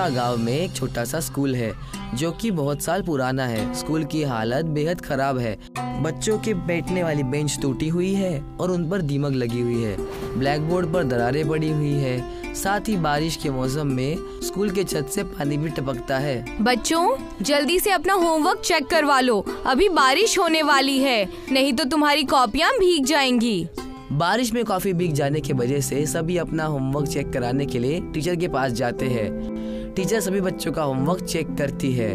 हमारा गांव में एक छोटा सा स्कूल है जो कि बहुत साल पुराना है। स्कूल की हालत बेहद खराब है। बच्चों के बैठने वाली बेंच टूटी हुई है और उन पर दीमक लगी हुई है। ब्लैक बोर्ड पर दरारें पड़ी हुई है। साथ ही बारिश के मौसम में स्कूल के छत से पानी भी टपकता है। बच्चों, जल्दी से अपना होमवर्क चेक करवा लो, अभी बारिश होने वाली है, नहीं तो तुम्हारी कॉपियाँ भीग जाएंगी। बारिश में काफी भीग जाने की वजह से सभी अपना होमवर्क चेक कराने के लिए टीचर के पास जाते हैं। टीचर सभी बच्चों का होमवर्क चेक करती है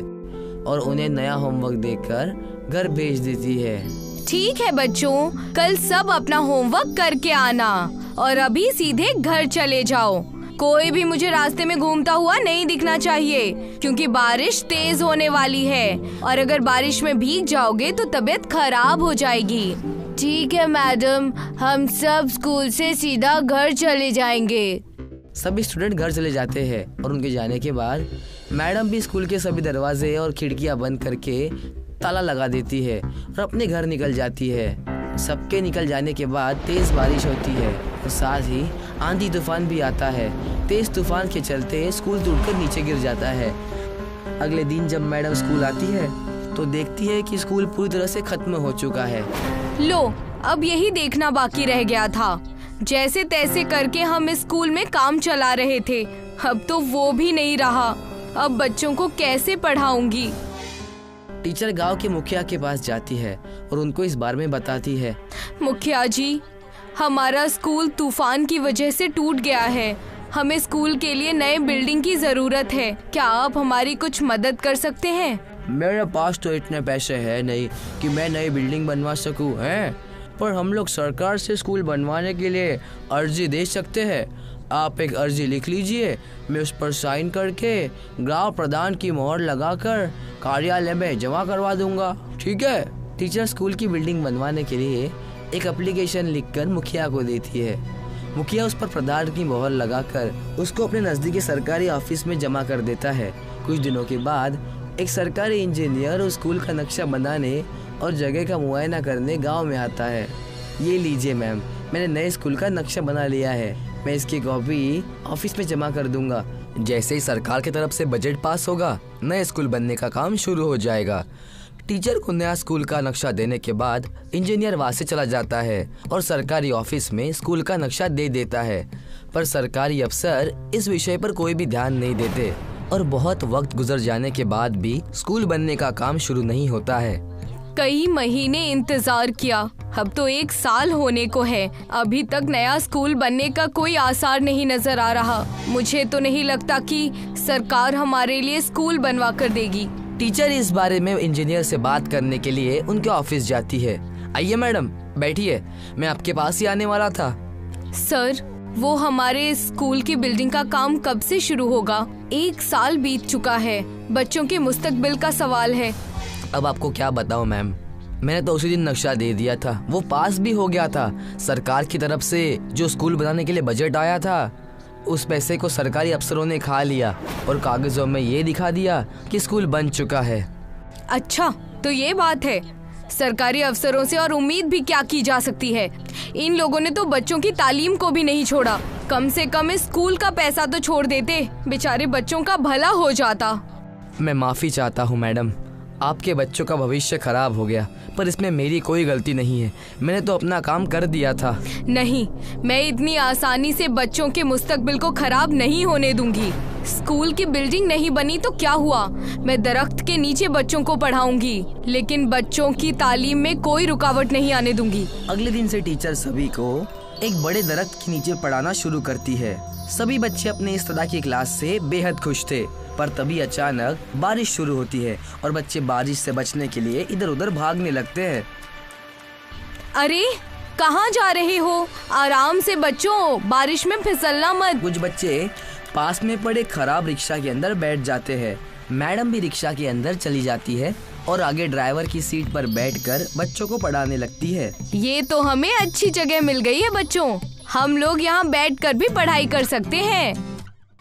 और उन्हें नया होमवर्क देकर घर भेज देती है। ठीक है बच्चों, कल सब अपना होमवर्क करके आना और अभी सीधे घर चले जाओ। कोई भी मुझे रास्ते में घूमता हुआ नहीं दिखना चाहिए, क्योंकि बारिश तेज होने वाली है और अगर बारिश में भीग जाओगे तो तबीयत खराब हो जाएगी। ठीक है मैडम, हम सब स्कूल से सीधा घर चले जाएंगे। सभी स्टूडेंट घर चले जाते हैं और उनके जाने के बाद मैडम भी स्कूल के सभी दरवाजे और खिड़कियां बंद करके ताला लगा देती है और अपने घर निकल जाती है। सबके निकल जाने के बाद तेज बारिश होती है और साथ ही आंधी तूफान भी आता है। तेज तूफान के चलते स्कूल टूटकर नीचे गिर जाता है। अगले दिन जब मैडम स्कूल आती है तो देखती है कि स्कूल पूरी तरह से खत्म हो चुका है। लो, अब यही देखना बाकी रह गया था। जैसे तैसे करके हम इस स्कूल में काम चला रहे थे, अब तो वो भी नहीं रहा। अब बच्चों को कैसे पढ़ाऊंगी? टीचर गांव के मुखिया के पास जाती है और उनको इस बारे में बताती है। मुखिया जी, हमारा स्कूल तूफान की वजह से टूट गया है। हमें स्कूल के लिए नए बिल्डिंग की जरूरत है। क्या आप हमारी कुछ मदद कर सकते हैं? मेरे पास तो इतने पैसे है नहीं कि मैं नई बिल्डिंग बनवा सकूं, हैं? पर हम लोग सरकार से स्कूल बनवाने के लिए अर्जी दे सकते हैं। आप एक अर्जी लिख लीजिए, मैं उस पर साइन करके ग्राम प्रधान की मोहर लगाकर कार्यालय में जमा करवा दूंगा। ठीक है? टीचर स्कूल की बिल्डिंग बनवाने के लिए एक एप्लीकेशन लिखकर मुखिया को देती है। मुखिया उस पर प्रधान की मोहर लगाकर उसको अपने नजदीकी सरकारी ऑफिस में जमा कर देता है। कुछ दिनों के बाद एक सरकारी इंजीनियर उस स्कूल का नक्शा बनाने और जगह का मुआयना करने गांव में आता है। ये लीजिए मैम, मैंने नए स्कूल का नक्शा बना लिया है। मैं इसकी कॉपी ऑफिस में जमा कर दूंगा। जैसे ही सरकार की तरफ से बजट पास होगा, नए स्कूल बनने का काम शुरू हो जाएगा। टीचर को नया स्कूल का नक्शा देने के बाद इंजीनियर वहाँ से चला जाता है और सरकारी ऑफिस में स्कूल का नक्शा दे देता है। पर सरकारी अफसर इस विषय पर कोई भी ध्यान नहीं देते और बहुत वक्त गुजर जाने के बाद भी स्कूल बनने का काम शुरू नहीं होता है। कई महीने इंतजार किया, अब तो 1 साल होने को है। अभी तक नया स्कूल बनने का कोई आसार नहीं नजर आ रहा। मुझे तो नहीं लगता कि सरकार हमारे लिए स्कूल बनवा कर देगी। टीचर इस बारे में इंजीनियर से बात करने के लिए उनके ऑफिस जाती है। आइए मैडम, बैठिए, मैं आपके पास ही आने वाला था। सर, वो हमारे स्कूल की बिल्डिंग का काम कब से शुरू होगा? 1 साल बीत चुका है। बच्चों के मुस्तकबिल का सवाल है। अब आपको क्या बताऊं मैम, मैंने तो उसी दिन नक्शा दे दिया था, वो पास भी हो गया था। सरकार की तरफ से जो स्कूल बनाने के लिए बजट आया था, उस पैसे को सरकारी अफसरों ने खा लिया और कागजों में ये दिखा दिया कि स्कूल बन चुका है। अच्छा, तो ये बात है। सरकारी अफसरों से और उम्मीद भी क्या की जा सकती है? इन लोगों ने तो बच्चों की तालीम को भी नहीं छोड़ा। कम से कम इस स्कूल का पैसा तो छोड़ देते, बेचारे बच्चों का भला हो जाता। मैं माफी चाहता हूँ मैडम, आपके बच्चों का भविष्य खराब हो गया, पर इसमें मेरी कोई गलती नहीं है। मैंने तो अपना काम कर दिया था। नहीं, मैं इतनी आसानी से बच्चों के मुस्तकबिल को खराब नहीं होने दूंगी। स्कूल की बिल्डिंग नहीं बनी तो क्या हुआ, मैं दरख्त के नीचे बच्चों को पढ़ाऊंगी, लेकिन बच्चों की तालीम में कोई रुकावट नहीं आने दूंगी। अगले दिन से टीचर सभी को एक बड़े दरख्त के नीचे पढ़ाना शुरू करती है। सभी बच्चे अपने इस तरह की क्लास से बेहद खुश थे, पर तभी अचानक बारिश शुरू होती है और बच्चे बारिश से बचने के लिए इधर उधर भागने लगते हैं। अरे, कहाँ जा रहे हो? आराम से बच्चों, बारिश में फिसलना मत। कुछ बच्चे पास में पड़े खराब रिक्शा के अंदर बैठ जाते हैं। मैडम भी रिक्शा के अंदर चली जाती है और आगे ड्राइवर की सीट पर बैठकर बच्चों को पढ़ाने लगती है। ये तो हमें अच्छी जगह मिल गई है बच्चों, हम लोग यहाँ बैठकर भी पढ़ाई कर सकते हैं।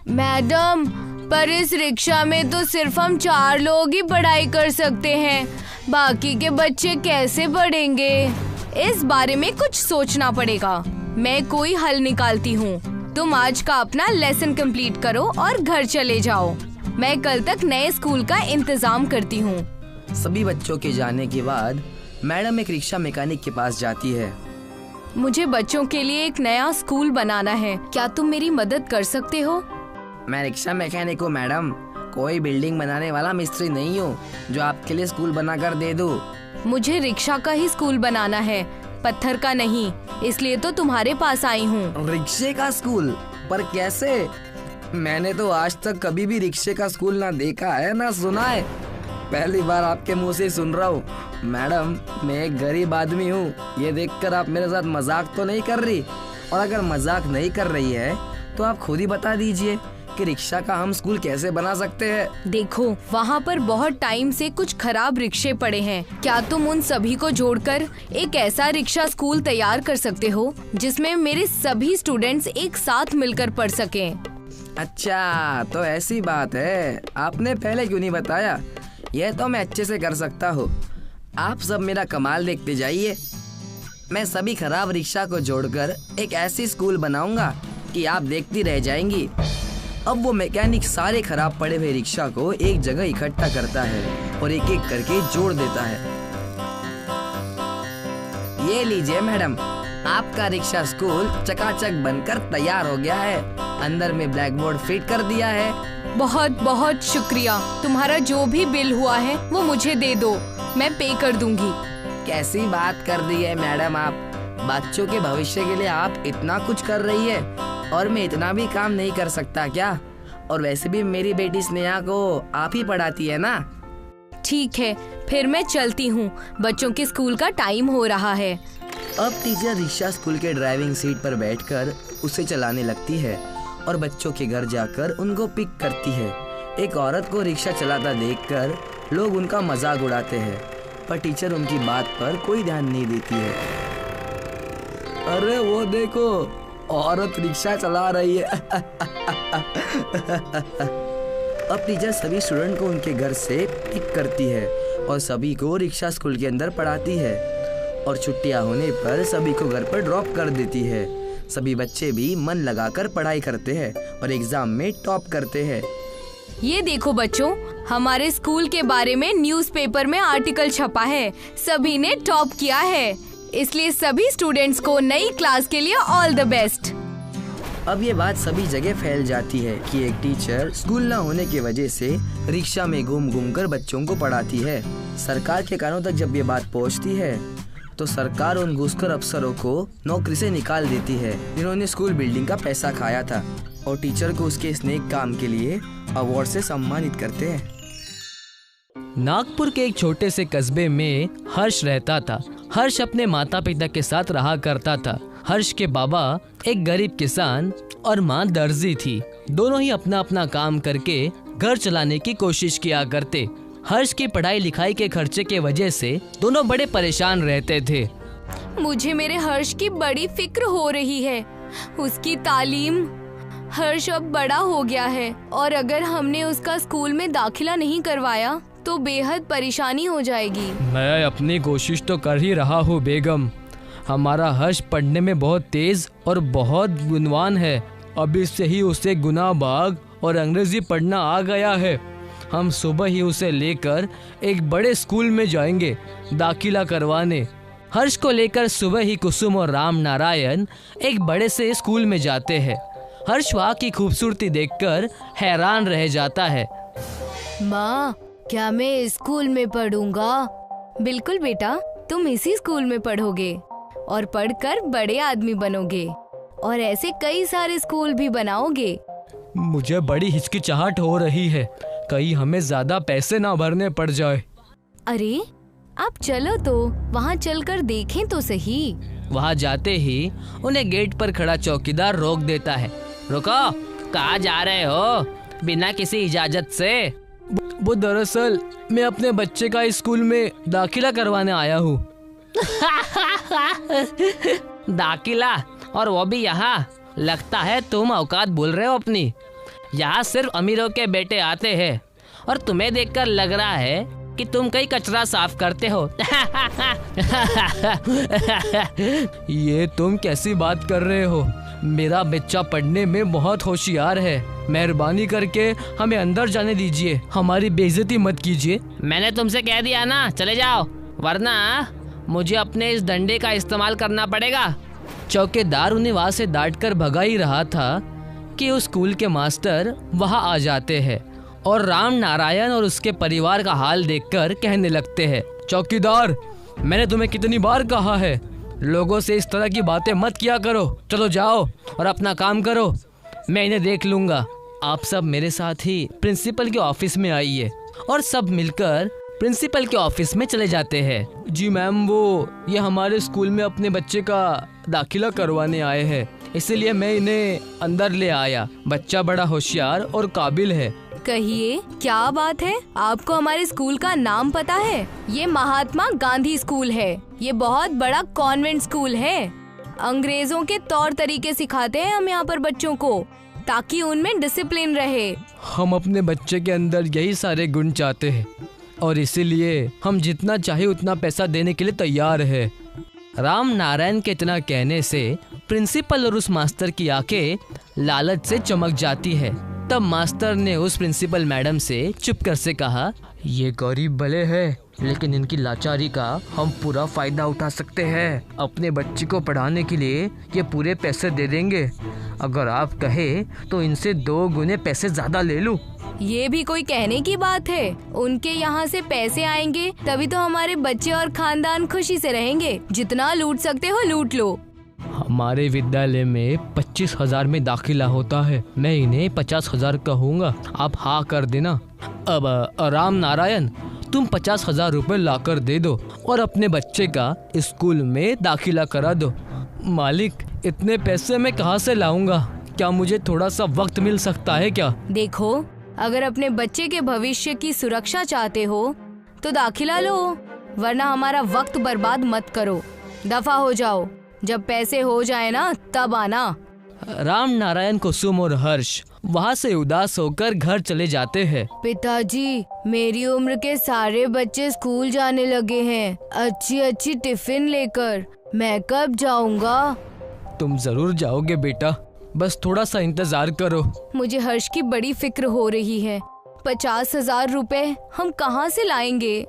मैडम, पर इस रिक्शा में तो सिर्फ हम 4 लोग ही पढ़ाई कर सकते हैं, बाकी के बच्चे कैसे पढ़ेंगे? इस बारे में कुछ सोचना पड़ेगा। मैं कोई हल निकालती हूँ। तुम आज का अपना लेसन कंप्लीट करो और घर चले जाओ। मैं कल तक नए स्कूल का इंतजाम करती हूँ। सभी बच्चों के जाने के बाद मैडम एक रिक्शा मैकेनिक के पास जाती है। मुझे बच्चों के लिए एक नया स्कूल बनाना है, क्या तुम मेरी मदद कर सकते हो? मैं रिक्शा मैकेनिक हूँ मैडम, कोई बिल्डिंग बनाने वाला मिस्त्री नहीं हूँ जो आपके लिए स्कूल बनाकर दे दूँ। मुझे रिक्शा का ही स्कूल बनाना है, पत्थर का नहीं, इसलिए तो तुम्हारे पास आई हूँ। रिक्शे का स्कूल? पर कैसे? मैंने तो आज तक कभी भी रिक्शे का स्कूल ना देखा है ना सुना है, पहली बार आपके मुंह से सुन रहा हूँ। मैडम, मैं एक गरीब आदमी हूँ, ये देखकर आप मेरे साथ मजाक तो नहीं कर रही? और अगर मजाक नहीं कर रही है तो आप खुद ही बता दीजिए कि रिक्शा का हम स्कूल कैसे बना सकते हैं। देखो, वहाँ पर बहुत टाइम से कुछ खराब रिक्शे पड़े हैं, क्या तुम उन सभी को जोड़कर एक ऐसा रिक्शा स्कूल तैयार कर सकते हो जिसमें मेरे सभी स्टूडेंट्स एक साथ मिलकर पढ़ सकें? अच्छा, तो ऐसी बात है, आपने पहले क्यों नहीं बताया? यह तो मैं अच्छे से कर सकता हूँ, आप सब मेरा कमाल देखते जाइए। मैं सभी खराब रिक्शा को जोड़कर एक ऐसी स्कूल बनाऊंगा कि आप देखती रह जाएंगी। अब वो मैकेनिक सारे खराब पड़े हुए रिक्शा को एक जगह इकट्ठा करता है और एक एक करके जोड़ देता है। ये लीजिए मैडम, आपका रिक्शा स्कूल चकाचक बनकर तैयार हो गया है। अंदर में ब्लैक बोर्ड फिट कर दिया है। बहुत बहुत शुक्रिया। तुम्हारा जो भी बिल हुआ है वो मुझे दे दो, मैं पे कर दूंगी। कैसी बात कर दी है मैडम आप? बच्चों के भविष्य के लिए आप इतना कुछ कर रही है और मैं इतना भी काम नहीं कर सकता क्या? और वैसे भी मेरी बेटी स्नेहा को आप ही पढ़ाती है ना? ठीक है, फिर मैं चलती हूँ, बच्चों के स्कूल का टाइम हो रहा है। अब टीचर रिक्शा स्कूल के ड्राइविंग सीट पर बैठकर उसे चलाने लगती है और बच्चों के घर जाकर उनको पिक करती है। एक औरत को रिक्शा चलाता देखकर लोग उनका मजाक उड़ाते हैं, पर टीचर उनकी बात पर कोई ध्यान नहीं देती है। अरे वो देखो, औरत रिक्शा चला रही है। अब टीचर सभी स्टूडेंट को उनके घर से पिक करती है और सभी को रिक्शा स्कूल के अंदर पढ़ाती है और छुट्टियां होने पर सभी को घर पर ड्रॉप कर देती है। सभी बच्चे भी मन लगाकर पढ़ाई करते हैं और एग्जाम में टॉप करते हैं। ये देखो बच्चों, हमारे स्कूल के बारे में न्यूज़पेपर में आर्टिकल छपा है, सभी ने टॉप किया है, इसलिए सभी स्टूडेंट्स को नई क्लास के लिए ऑल द बेस्ट। अब ये बात सभी जगह फैल जाती है कि एक टीचर स्कूल न होने की वजह से रिक्शा में घूम घूम कर बच्चों को पढ़ाती है। सरकार के कानों तक जब ये बात पहुंचती है तो सरकार उन घुसखोर अफसरों को नौकरी से निकाल देती है जिन्होंने स्कूल बिल्डिंग का पैसा खाया था, और टीचर को उसके इस नेक काम के लिए अवार्ड से सम्मानित करते हैं। नागपुर के एक छोटे से कस्बे में हर्ष रहता था। हर्ष अपने माता पिता के साथ रहा करता था। हर्ष के बाबा एक गरीब किसान और माँ दर्जी थी। दोनों ही अपना अपना काम करके घर चलाने की कोशिश किया करते। हर्ष की पढ़ाई लिखाई के खर्चे के वजह से दोनों बड़े परेशान रहते थे। मुझे मेरे हर्ष की बड़ी फिक्र हो रही है, उसकी तालीम। हर्ष अब बड़ा हो गया है और अगर हमने उसका स्कूल में दाखिला नहीं करवाया तो बेहद परेशानी हो जाएगी। मैं अपनी कोशिश तो कर ही रहा हूँ बेगम। हमारा हर्ष पढ़ने में बहुत तेज और बहुत गुणवान है। अभी से ही उसे गुना बाग और अंग्रेजी पढ़ना आ गया है। हम सुबह ही उसे लेकर एक बड़े स्कूल में जाएंगे दाखिला करवाने। हर्ष को लेकर सुबह ही कुसुम और राम नारायण एक बड़े से स्कूल में जाते हैं। हर्ष वहाँ की खूबसूरती देखकर हैरान रह जाता है। माँ, क्या मैं इस स्कूल में पढ़ूंगा? बिल्कुल बेटा, तुम इसी स्कूल में पढ़ोगे और पढ़कर बड़े आदमी बनोगे और ऐसे कई सारे स्कूल भी बनाओगे। मुझे बड़ी हिचकिचाहट हो रही है, कहीं हमें ज्यादा पैसे ना भरने पड़ जाए। अरे आप चलो तो वहाँ चलकर देखें तो सही। वहाँ जाते ही उन्हें गेट पर खड़ा चौकीदार रोक देता है। रुको, कहाँ जा रहे हो बिना किसी इजाजत से? वो दरअसल मैं अपने बच्चे का इस स्कूल में दाखिला करवाने आया हूँ। दाखिला, और वो भी यहाँ? लगता है तुम औकात भूल रहे हो अपनी। यहाँ सिर्फ अमीरों के बेटे आते हैं और तुम्हें देखकर लग रहा है कि तुम कहीं कचरा साफ करते हो। ये तुम कैसी बात कर रहे हो? मेरा बच्चा पढ़ने में बहुत होशियार है। मेहरबानी करके हमें अंदर जाने दीजिए, हमारी बेइज्जती मत कीजिए। मैंने तुमसे कह दिया ना, चले जाओ, वरना मुझे अपने इस डंडे का इस्तेमाल करना पड़ेगा। चौकीदार उन्हें वहाँ से डांट कर भगा ही रहा था कि उस स्कूल के मास्टर वहाँ आ जाते हैं और राम नारायण और उसके परिवार का हाल देखकर कहने लगते हैं, चौकीदार, मैंने तुम्हें कितनी बार कहा है, लोगों से इस तरह की बातें मत किया करो। चलो जाओ और अपना काम करो, मैं इन्हें देख लूँगा। आप सब मेरे साथ ही प्रिंसिपल के ऑफिस में आइए। और सब मिलकर प्रिंसिपल के ऑफिस में चले जाते हैं। जी मैम, ये हमारे स्कूल में अपने बच्चे का दाखिला करवाने आए हैं, इसीलिए मैं इन्हें अंदर ले आया। बच्चा बड़ा होशियार और काबिल है। कहिए, क्या बात है? आपको हमारे स्कूल का नाम पता है? ये महात्मा गांधी स्कूल है। ये बहुत बड़ा कॉन्वेंट स्कूल है। अंग्रेजों के तौर तरीके सिखाते हैं हम यहाँ पर बच्चों को, ताकि उनमें डिसिप्लिन रहे। हम अपने बच्चे के अंदर यही सारे गुण चाहते हैं और इसीलिए हम जितना चाहे उतना पैसा देने के लिए तैयार है। राम नारायण के इतना कहने से प्रिंसिपल और उस मास्टर की आंखें लालच से चमक जाती है। तब मास्टर ने उस प्रिंसिपल मैडम से चुप कर से कहा, ये गरीब भले है, लेकिन इनकी लाचारी का हम पूरा फायदा उठा सकते हैं। अपने बच्चे को पढ़ाने के लिए ये पूरे पैसे दे देंगे। अगर आप कहे तो इनसे 2 गुने पैसे ज्यादा ले लूं। ये भी कोई कहने की बात है? उनके यहाँ से पैसे आएंगे तभी तो हमारे बच्चे और खानदान खुशी से रहेंगे। जितना लूट सकते हो लूट लो। हमारे विद्यालय में 25,000 में दाखिला होता है। मैं इन्हें 50,000 कहूँगा, आप हाँ कर देना। अब राम नारायण, तुम 50,000 रुपए लाकर दे दो और अपने बच्चे का स्कूल में दाखिला करा दो। मालिक, इतने पैसे मैं कहाँ से लाऊंगा? क्या मुझे थोड़ा सा वक्त मिल सकता है क्या? देखो, अगर अपने बच्चे के भविष्य की सुरक्षा चाहते हो तो दाखिला लो, वरना हमारा वक्त बर्बाद मत करो। दफा हो जाओ, जब पैसे हो जाए ना तब आना। राम नारायण, कुसुम और हर्ष वहाँ से उदास होकर घर चले जाते हैं। पिताजी, मेरी उम्र के सारे बच्चे स्कूल जाने लगे हैं, अच्छी अच्छी टिफिन लेकर। मैं कब जाऊंगा? तुम जरूर जाओगे बेटा, बस थोड़ा सा इंतजार करो। मुझे हर्ष की बड़ी फिक्र हो रही है। 50,000 रुपए हम कहाँ से लाएंगे?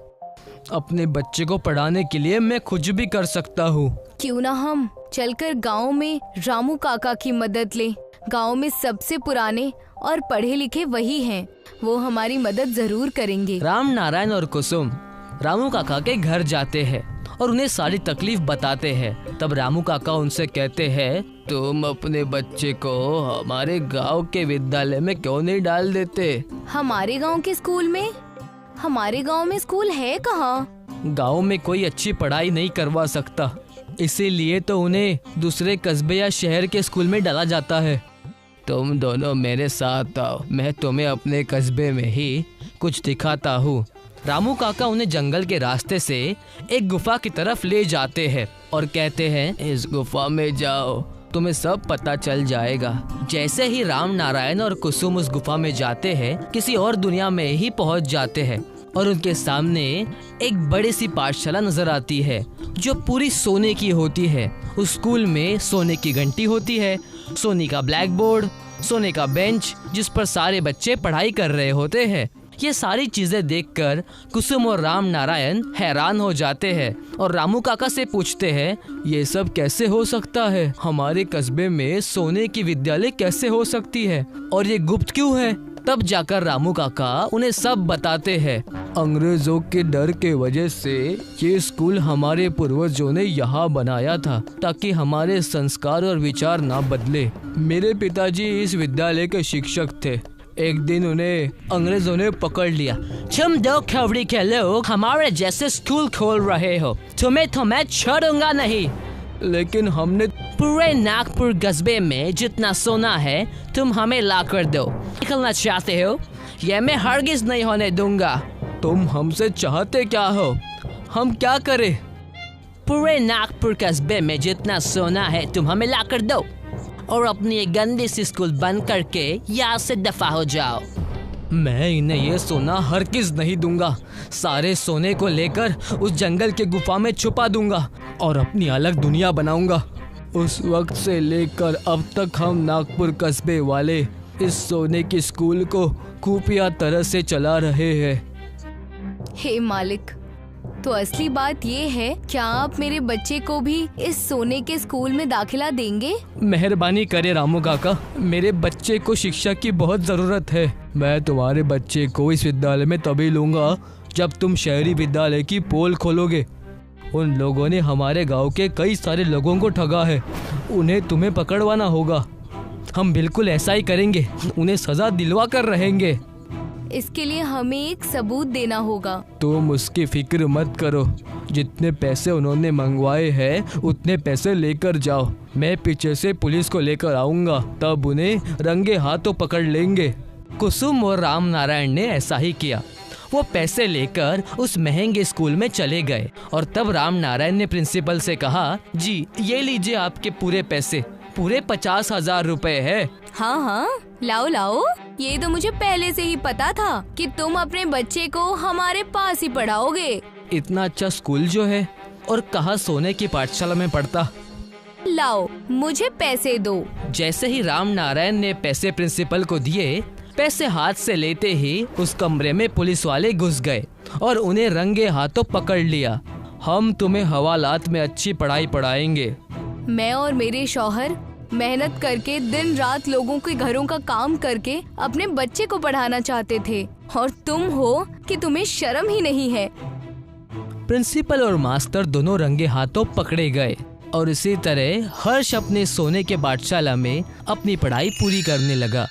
अपने बच्चे को पढ़ाने के लिए मैं कुछ भी कर सकता हूँ। क्यों ना हम चलकर गांव में रामू काका की मदद लें। गांव में सबसे पुराने और पढ़े लिखे वही हैं, वो हमारी मदद जरूर करेंगे। राम नारायण और कुसुम रामू काका के घर जाते हैं और उन्हें सारी तकलीफ बताते हैं। तब रामू काका उनसे कहते हैं, तुम अपने बच्चे को हमारे गांव के विद्यालय में क्यों नहीं डाल देते? हमारे गांव के स्कूल में? हमारे गांव में स्कूल है कहाँ? गांव में कोई अच्छी पढ़ाई नहीं करवा सकता, इसीलिए तो उन्हें दूसरे कस्बे या शहर के स्कूल में डाला जाता है। तुम दोनों मेरे साथ आओ, मैं तुम्हें अपने कस्बे में ही कुछ दिखाता हूँ। रामू काका उन्हें जंगल के रास्ते से एक गुफा की तरफ ले जाते हैं और कहते हैं, इस गुफा में जाओ, तुम्हें सब पता चल जाएगा। जैसे ही राम नारायण और कुसुम उस गुफा में जाते हैं, किसी और दुनिया में ही पहुंच जाते हैं और उनके सामने एक बड़ी सी पाठशाला नजर आती है जो पूरी सोने की होती है। उस स्कूल में सोने की घंटी होती है, सोने का ब्लैक बोर्ड, सोने का बेंच जिस पर सारे बच्चे पढ़ाई कर रहे होते हैं। ये सारी चीजें देखकर कुसुम और राम नारायण हैरान हो जाते हैं और रामू काका से पूछते हैं, ये सब कैसे हो सकता है? हमारे कस्बे में सोने की विद्यालय कैसे हो सकती है और ये गुप्त क्यों है? तब जाकर रामू काका उन्हें सब बताते हैं। अंग्रेजों के डर के वजह से ये स्कूल हमारे पूर्वजों ने यहाँ बनाया था ताकि हमारे संस्कार और विचार ना बदले। मेरे पिताजी इस विद्यालय के शिक्षक थे। एक दिन उन्हें अंग्रेजों ने पकड़ लिया। तुम 2 खबरी के लोग हमारे जैसे स्कूल खोल रहे हो, तुम्हें तो मैं छोड़ूंगा नहीं। लेकिन हमने पूरे नागपुर कस्बे में जितना सोना है तुम हमें ला कर दो। निकलना चाहते हो? यह मैं हरगिज नहीं होने दूंगा। तुम हमसे चाहते क्या हो? हम क्या करें? पूरे नागपुर कस्बे में जितना सोना है तुम हमें ला कर दो और अपनी एक गंदी सी स्कूल बंद करके यहाँ से दफा हो जाओ। मैं इन्हें ये सोना हरगिज़ नहीं दूंगा। सारे सोने को लेकर उस जंगल के गुफा में छुपा दूंगा और अपनी अलग दुनिया बनाऊंगा। उस वक्त से लेकर अब तक हम नागपुर कस्बे वाले इस सोने की स्कूल को खुफिया तरह से चला रहे हैं। हे मालिक, तो असली बात ये है, क्या आप मेरे बच्चे को भी इस सोने के स्कूल में दाखिला देंगे? मेहरबानी करे रामू काका, मेरे बच्चे को शिक्षा की बहुत ज़रूरत है। मैं तुम्हारे बच्चे को इस विद्यालय में तभी लूँगा जब तुम शहरी विद्यालय की पोल खोलोगे। उन लोगों ने हमारे गांव के कई सारे लोगों को ठगा है, उन्हें तुम्हें पकड़वाना होगा। हम बिल्कुल ऐसा ही करेंगे, उन्हें सजा दिलवा कर रहेंगे। इसके लिए हमें एक सबूत देना होगा। तुम उसकी फिक्र मत करो, जितने पैसे उन्होंने मंगवाए हैं उतने पैसे लेकर जाओ। मैं पीछे से पुलिस को लेकर आऊंगा, तब उन्हें रंगे हाथों पकड़ लेंगे। कुसुम और राम नारायण ने ऐसा ही किया। वो पैसे लेकर उस महंगे स्कूल में चले गए और तब राम नारायण ने प्रिंसिपल से कहा, जी ये लीजिए आपके पूरे पैसे, पूरे 50,000 रुपए है। हाँ हाँ, लाओ लाओ। ये तो मुझे पहले से ही पता था कि तुम अपने बच्चे को हमारे पास ही पढ़ाओगे। इतना अच्छा स्कूल जो है और कहाँ सोने की पाठशाला में पढ़ता। लाओ, मुझे पैसे दो। जैसे ही राम नारायण ने पैसे प्रिंसिपल को दिए, पैसे हाथ से लेते ही उस कमरे में पुलिस वाले घुस गए और उन्हें रंगे हाथों पकड़ लिया। हम तुम्हें हवालात में अच्छी पढ़ाई पढ़ाएंगे। मैं और मेरे शौहर मेहनत करके दिन रात लोगों के घरों का काम करके अपने बच्चे को पढ़ाना चाहते थे, और तुम हो कि तुम्हें शर्म ही नहीं है। प्रिंसिपल और मास्टर दोनों रंगे हाथों पकड़े गए और इसी तरह हर्ष अपने सोने के पाठशाला में अपनी पढ़ाई पूरी करने लगा।